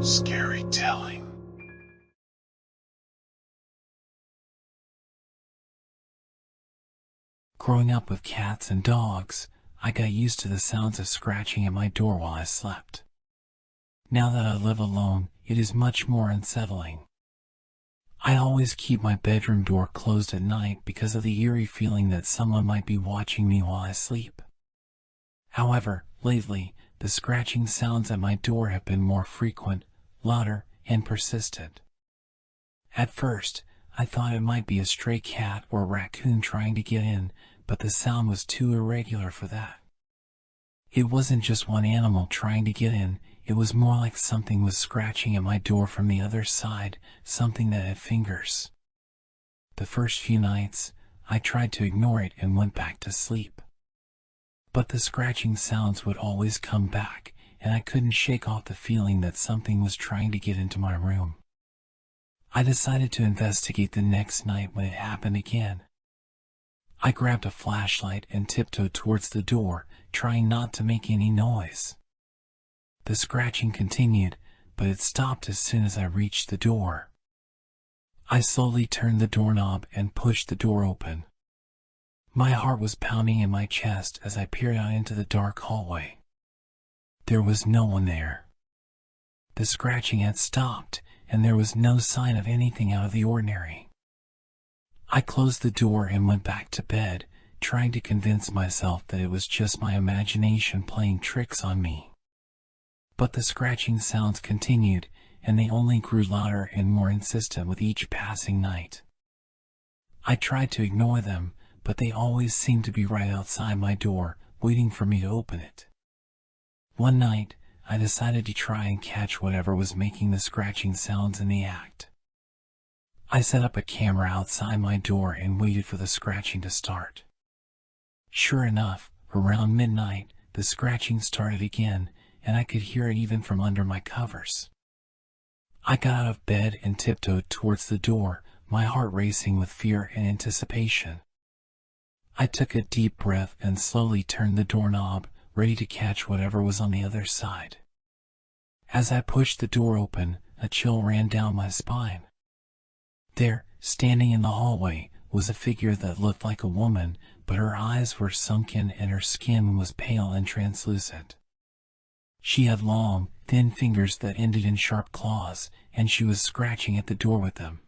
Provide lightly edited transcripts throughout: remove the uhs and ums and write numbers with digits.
Scary telling. Growing up with cats and dogs, I got used to the sounds of scratching at my door while I slept. Now that I live alone, it is much more unsettling. I always keep my bedroom door closed at night because of the eerie feeling that someone might be watching me while I sleep. However, lately, the scratching sounds at my door have been more frequent, louder, and persistent. At first, I thought it might be a stray cat or raccoon trying to get in, but the sound was too irregular for that. It wasn't just one animal trying to get in, it was more like something was scratching at my door from the other side, something that had fingers. The first few nights, I tried to ignore it and went back to sleep. But the scratching sounds would always come back, and I couldn't shake off the feeling that something was trying to get into my room. I decided to investigate the next night when it happened again. I grabbed a flashlight and tiptoed towards the door, trying not to make any noise. The scratching continued, but it stopped as soon as I reached the door. I slowly turned the doorknob and pushed the door open. My heart was pounding in my chest as I peered out into the dark hallway. There was no one there. The scratching had stopped, and there was no sign of anything out of the ordinary. I closed the door and went back to bed, trying to convince myself that it was just my imagination playing tricks on me. But the scratching sounds continued, and they only grew louder and more insistent with each passing night. I tried to ignore them, but they always seemed to be right outside my door, waiting for me to open it. One night, I decided to try and catch whatever was making the scratching sounds in the act. I set up a camera outside my door and waited for the scratching to start. Sure enough, around midnight, the scratching started again, and I could hear it even from under my covers. I got out of bed and tiptoed towards the door, my heart racing with fear and anticipation. I took a deep breath and slowly turned the doorknob, ready to catch whatever was on the other side. As I pushed the door open, a chill ran down my spine. There, standing in the hallway, was a figure that looked like a woman, but her eyes were sunken and her skin was pale and translucent. She had long, thin fingers that ended in sharp claws, and she was scratching at the door with them.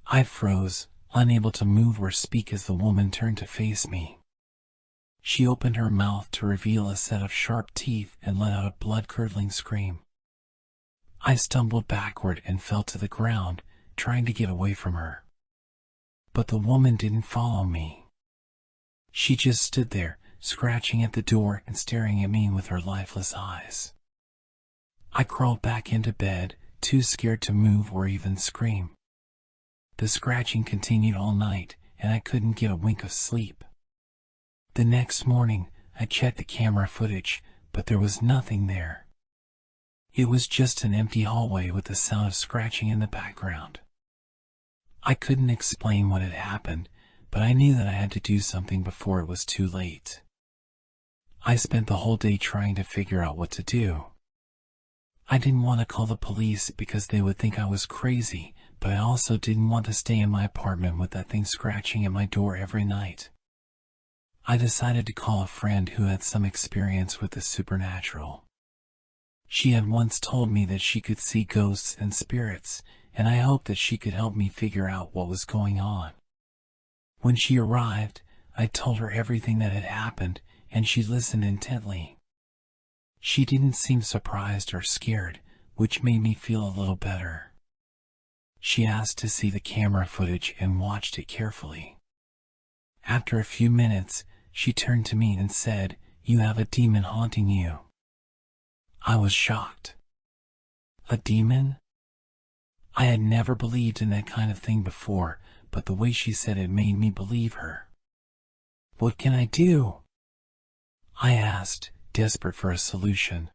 I froze, unable to move or speak as the woman turned to face me. She opened her mouth to reveal a set of sharp teeth and let out a blood-curdling scream. I stumbled backward and fell to the ground, trying to get away from her. But the woman didn't follow me. She just stood there, scratching at the door and staring at me with her lifeless eyes. I crawled back into bed, too scared to move or even scream. The scratching continued all night, and I couldn't get a wink of sleep. The next morning, I checked the camera footage, but there was nothing there. It was just an empty hallway with the sound of scratching in the background. I couldn't explain what had happened, but I knew that I had to do something before it was too late. I spent the whole day trying to figure out what to do. I didn't want to call the police because they would think I was crazy, but I also didn't want to stay in my apartment with that thing scratching at my door every night. I decided to call a friend who had some experience with the supernatural. She had once told me that she could see ghosts and spirits, and I hoped that she could help me figure out what was going on. When she arrived, I told her everything that had happened, and she listened intently. She didn't seem surprised or scared, which made me feel a little better. She asked to see the camera footage and watched it carefully. After a few minutes, she turned to me and said, "You have a demon haunting you." I was shocked. A demon? I had never believed in that kind of thing before, but the way she said it made me believe her. "What can I do?" I asked, desperate for a solution.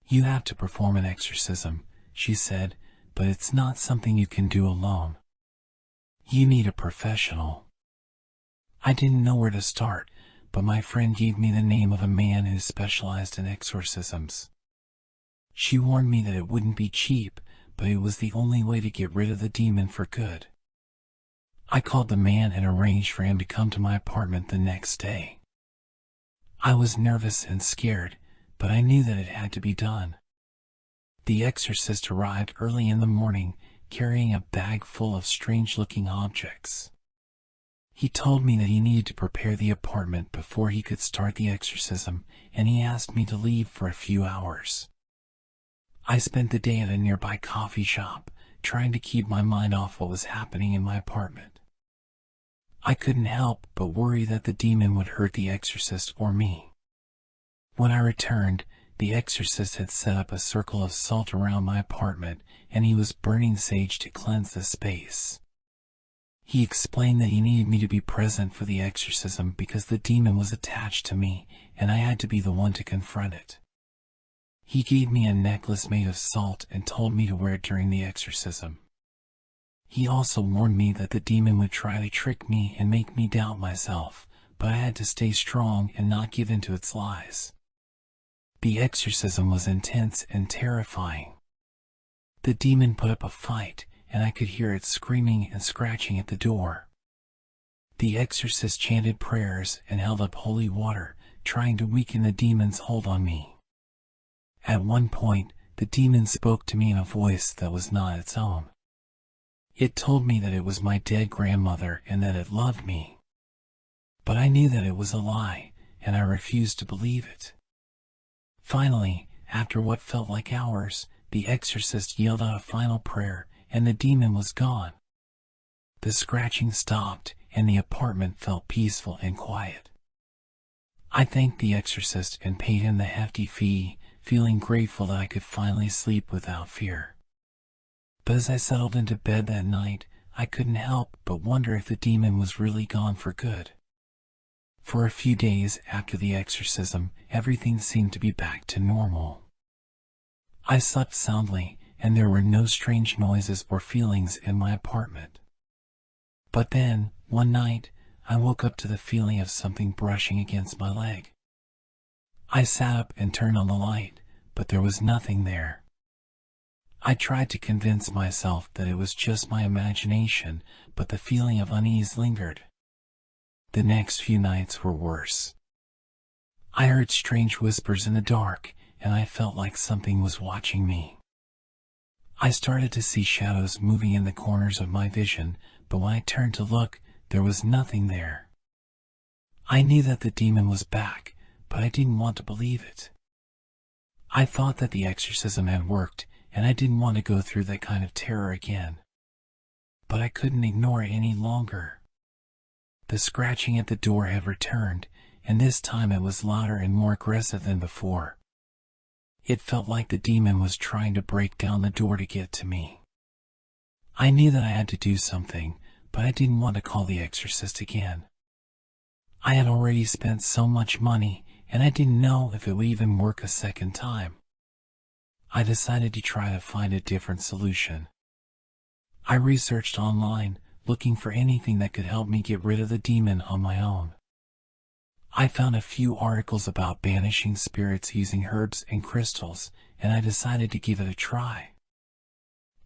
"You have to perform an exorcism," she said, "but it's not something you can do alone. You need a professional." I didn't know where to start, but my friend gave me the name of a man who specialized in exorcisms. She warned me that it wouldn't be cheap, but it was the only way to get rid of the demon for good. I called the man and arranged for him to come to my apartment the next day. I was nervous and scared, but I knew that it had to be done. The exorcist arrived early in the morning, carrying a bag full of strange-looking objects. He told me that he needed to prepare the apartment before he could start the exorcism, and he asked me to leave for a few hours. I spent the day at a nearby coffee shop, trying to keep my mind off what was happening in my apartment. I couldn't help but worry that the demon would hurt the exorcist or me. When I returned, the exorcist had set up a circle of salt around my apartment, and he was burning sage to cleanse the space. He explained that he needed me to be present for the exorcism because the demon was attached to me, and I had to be the one to confront it. He gave me a necklace made of salt and told me to wear it during the exorcism. He also warned me that the demon would try to trick me and make me doubt myself, but I had to stay strong and not give in to its lies. The exorcism was intense and terrifying. The demon put up a fight, and I could hear it screaming and scratching at the door. The exorcist chanted prayers and held up holy water, trying to weaken the demon's hold on me. At one point, the demon spoke to me in a voice that was not its own. It told me that it was my dead grandmother and that it loved me. But I knew that it was a lie, and I refused to believe it. Finally, after what felt like hours, the exorcist yelled out a final prayer, and the demon was gone. The scratching stopped, and the apartment felt peaceful and quiet. I thanked the exorcist and paid him the hefty fee, feeling grateful that I could finally sleep without fear. But as I settled into bed that night, I couldn't help but wonder if the demon was really gone for good. For a few days after the exorcism, everything seemed to be back to normal. I slept soundly, and there were no strange noises or feelings in my apartment. But then, one night, I woke up to the feeling of something brushing against my leg. I sat up and turned on the light, but there was nothing there. I tried to convince myself that it was just my imagination, but the feeling of unease lingered. The next few nights were worse. I heard strange whispers in the dark, and I felt like something was watching me. I started to see shadows moving in the corners of my vision, but when I turned to look, there was nothing there. I knew that the demon was back, but I didn't want to believe it. I thought that the exorcism had worked, and I didn't want to go through that kind of terror again. But I couldn't ignore it any longer. The scratching at the door had returned, and this time it was louder and more aggressive than before. It felt like the demon was trying to break down the door to get to me. I knew that I had to do something, but I didn't want to call the exorcist again. I had already spent so much money, and I didn't know if it would even work a second time. I decided to try to find a different solution. I researched online, looking for anything that could help me get rid of the demon on my own. I found a few articles about banishing spirits using herbs and crystals, and I decided to give it a try.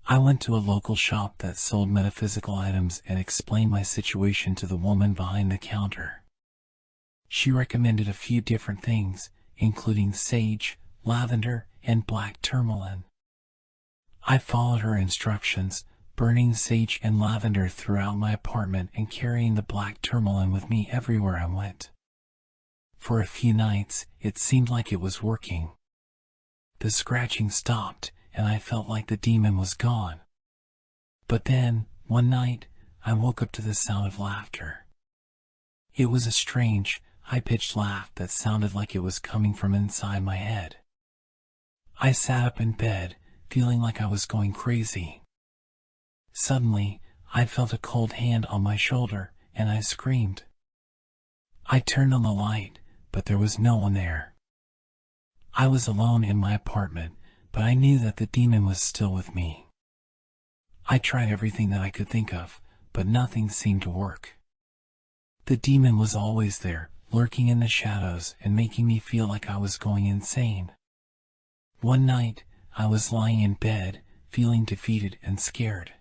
I went to a local shop that sold metaphysical items and explained my situation to the woman behind the counter. She recommended a few different things, including sage, lavender, and black tourmaline. I followed her instructions, burning sage and lavender throughout my apartment and carrying the black tourmaline with me everywhere I went. For a few nights, it seemed like it was working. The scratching stopped, and I felt like the demon was gone. But then, one night, I woke up to the sound of laughter. It was a strange, high-pitched laugh that sounded like it was coming from inside my head. I sat up in bed, feeling like I was going crazy. Suddenly, I felt a cold hand on my shoulder, and I screamed. I turned on the light, but there was no one there. I was alone in my apartment, but I knew that the demon was still with me. I tried everything that I could think of, but nothing seemed to work. The demon was always there, lurking in the shadows and making me feel like I was going insane. One night, I was lying in bed, feeling defeated and scared.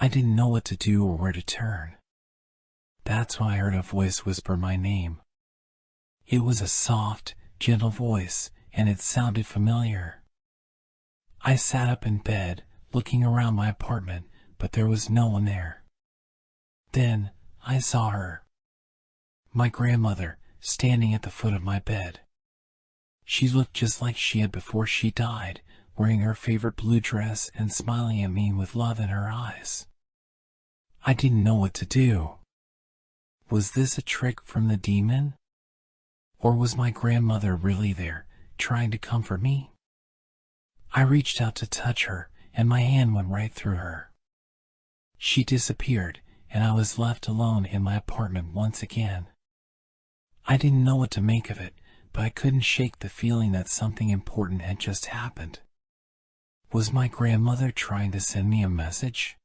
I didn't know what to do or where to turn. That's when I heard a voice whisper my name. It was a soft, gentle voice, and it sounded familiar. I sat up in bed, looking around my apartment, but there was no one there. Then, I saw her. My grandmother, standing at the foot of my bed. She looked just like she had before she died, wearing her favorite blue dress and smiling at me with love in her eyes. I didn't know what to do. Was this a trick from the demon? Or was my grandmother really there, trying to comfort me? I reached out to touch her, and my hand went right through her. She disappeared, and I was left alone in my apartment once again. I didn't know what to make of it, but I couldn't shake the feeling that something important had just happened. Was my grandmother trying to send me a message?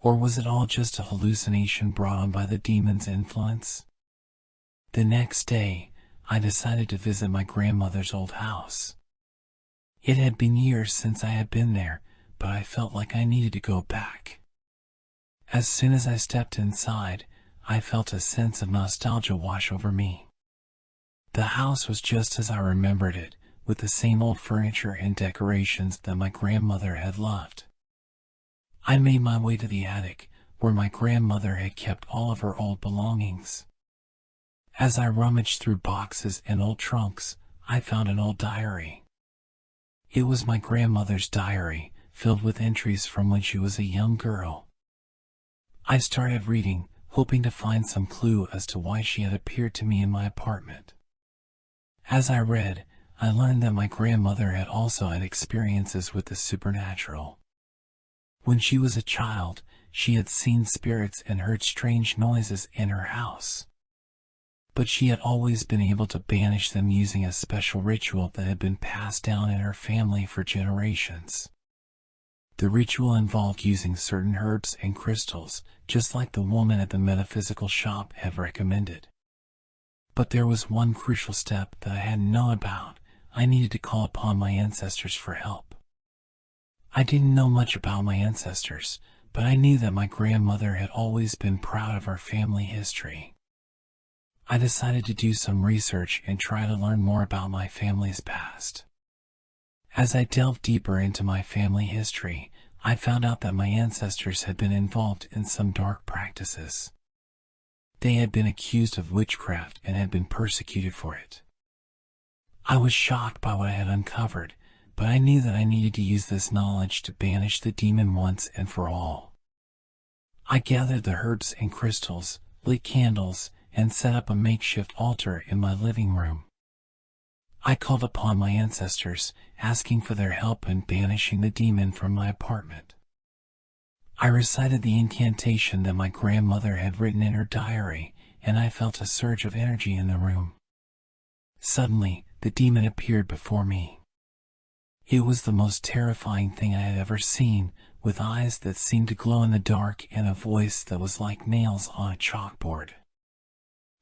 Or was it all just a hallucination brought on by the demon's influence? The next day, I decided to visit my grandmother's old house. It had been years since I had been there, but I felt like I needed to go back. As soon as I stepped inside, I felt a sense of nostalgia wash over me. The house was just as I remembered it, with the same old furniture and decorations that my grandmother had loved. I made my way to the attic, where my grandmother had kept all of her old belongings. As I rummaged through boxes and old trunks, I found an old diary. It was my grandmother's diary, filled with entries from when she was a young girl. I started reading, hoping to find some clue as to why she had appeared to me in my apartment. As I read, I learned that my grandmother had also had experiences with the supernatural. When she was a child, she had seen spirits and heard strange noises in her house. But she had always been able to banish them using a special ritual that had been passed down in her family for generations. The ritual involved using certain herbs and crystals, just like the woman at the metaphysical shop had recommended. But there was one crucial step that I hadn't known about. I needed to call upon my ancestors for help. I didn't know much about my ancestors, but I knew that my grandmother had always been proud of our family history. I decided to do some research and try to learn more about my family's past. As I delved deeper into my family history, I found out that my ancestors had been involved in some dark practices. They had been accused of witchcraft and had been persecuted for it. I was shocked by what I had uncovered, but I knew that I needed to use this knowledge to banish the demon once and for all. I gathered the herbs and crystals, lit candles, and set up a makeshift altar in my living room. I called upon my ancestors, asking for their help in banishing the demon from my apartment. I recited the incantation that my grandmother had written in her diary, and I felt a surge of energy in the room. Suddenly, the demon appeared before me. It was the most terrifying thing I had ever seen, with eyes that seemed to glow in the dark and a voice that was like nails on a chalkboard.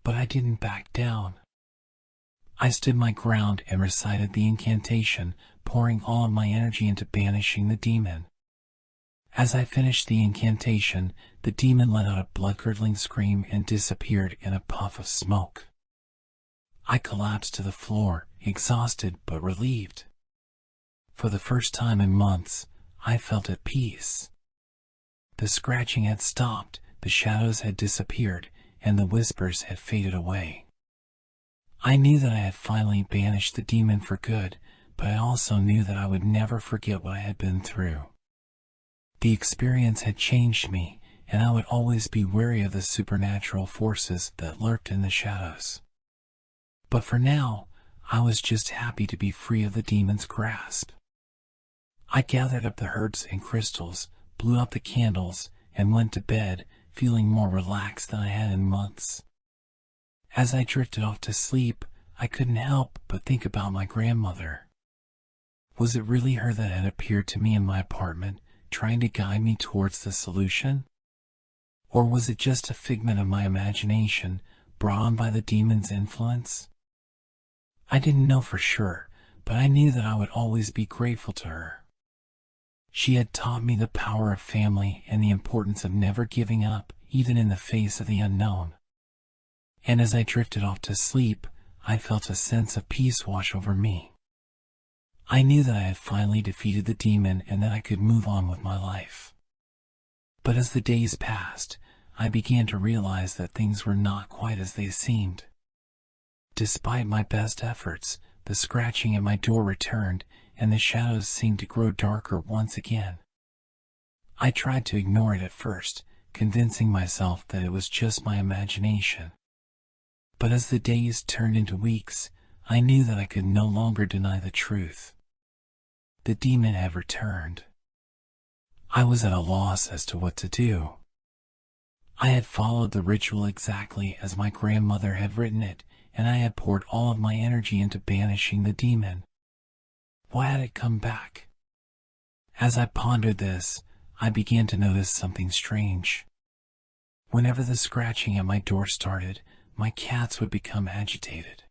But I didn't back down. I stood my ground and recited the incantation, pouring all of my energy into banishing the demon. As I finished the incantation, the demon let out a blood-curdling scream and disappeared in a puff of smoke. I collapsed to the floor, exhausted but relieved. For the first time in months, I felt at peace. The scratching had stopped, the shadows had disappeared, and the whispers had faded away. I knew that I had finally banished the demon for good, but I also knew that I would never forget what I had been through. The experience had changed me, and I would always be wary of the supernatural forces that lurked in the shadows. But for now, I was just happy to be free of the demon's grasp. I gathered up the herbs and crystals, blew out the candles, and went to bed, feeling more relaxed than I had in months. As I drifted off to sleep, I couldn't help but think about my grandmother. Was it really her that had appeared to me in my apartment, trying to guide me towards the solution? Or was it just a figment of my imagination, brought on by the demon's influence? I didn't know for sure, but I knew that I would always be grateful to her. She had taught me the power of family and the importance of never giving up, even in the face of the unknown. And as I drifted off to sleep, I felt a sense of peace wash over me. I knew that I had finally defeated the demon and that I could move on with my life. But as the days passed, I began to realize that things were not quite as they seemed. Despite my best efforts, the scratching at my door returned, and the shadows seemed to grow darker once again. I tried to ignore it at first, convincing myself that it was just my imagination. But as the days turned into weeks, I knew that I could no longer deny the truth. The demon had returned. I was at a loss as to what to do. I had followed the ritual exactly as my grandmother had written it, and I had poured all of my energy into banishing the demon. Why had it come back? As I pondered this, I began to notice something strange. Whenever the scratching at my door started, my cats would become agitated.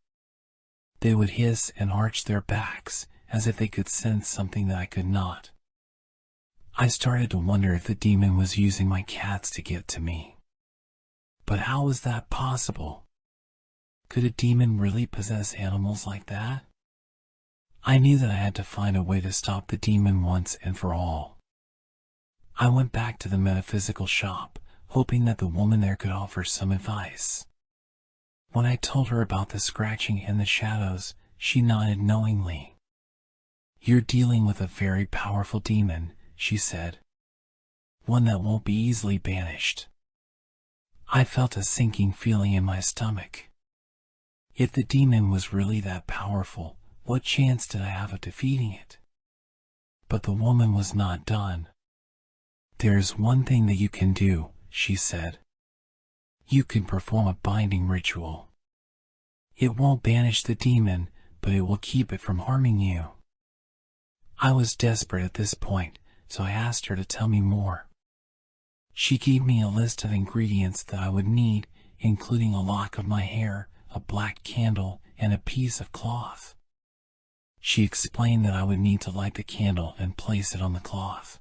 They would hiss and arch their backs, as if they could sense something that I could not. I started to wonder if the demon was using my cats to get to me. But how was that possible? Could a demon really possess animals like that? I knew that I had to find a way to stop the demon once and for all. I went back to the metaphysical shop, hoping that the woman there could offer some advice. When I told her about the scratching and the shadows, she nodded knowingly. "You're dealing with a very powerful demon," she said. "One that won't be easily banished." I felt a sinking feeling in my stomach. If the demon was really that powerful, what chance did I have of defeating it? But the woman was not done. "There's one thing that you can do," she said. "You can perform a binding ritual. It won't banish the demon, but it will keep it from harming you." I was desperate at this point, so I asked her to tell me more. She gave me a list of ingredients that I would need, including a lock of my hair, a black candle, and a piece of cloth. She explained that I would need to light the candle and place it on the cloth.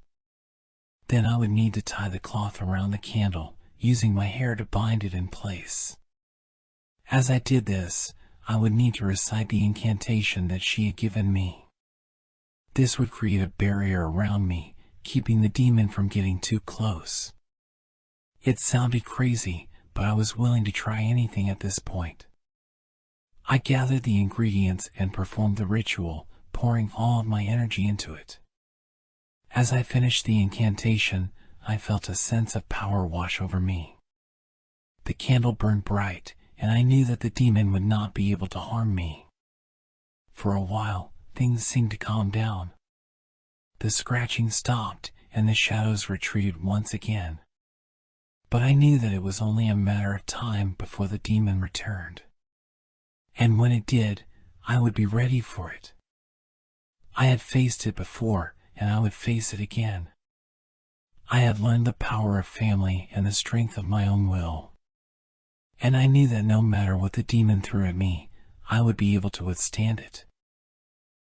Then I would need to tie the cloth around the candle, using my hair to bind it in place. As I did this, I would need to recite the incantation that she had given me. This would create a barrier around me, keeping the demon from getting too close. It sounded crazy, but I was willing to try anything at this point. I gathered the ingredients and performed the ritual, pouring all of my energy into it. As I finished the incantation, I felt a sense of power wash over me. The candle burned bright, and I knew that the demon would not be able to harm me. For a while, things seemed to calm down. The scratching stopped, and the shadows retreated once again. But I knew that it was only a matter of time before the demon returned. And when it did, I would be ready for it. I had faced it before, and I would face it again. I had learned the power of family and the strength of my own will. And I knew that no matter what the demon threw at me, I would be able to withstand it.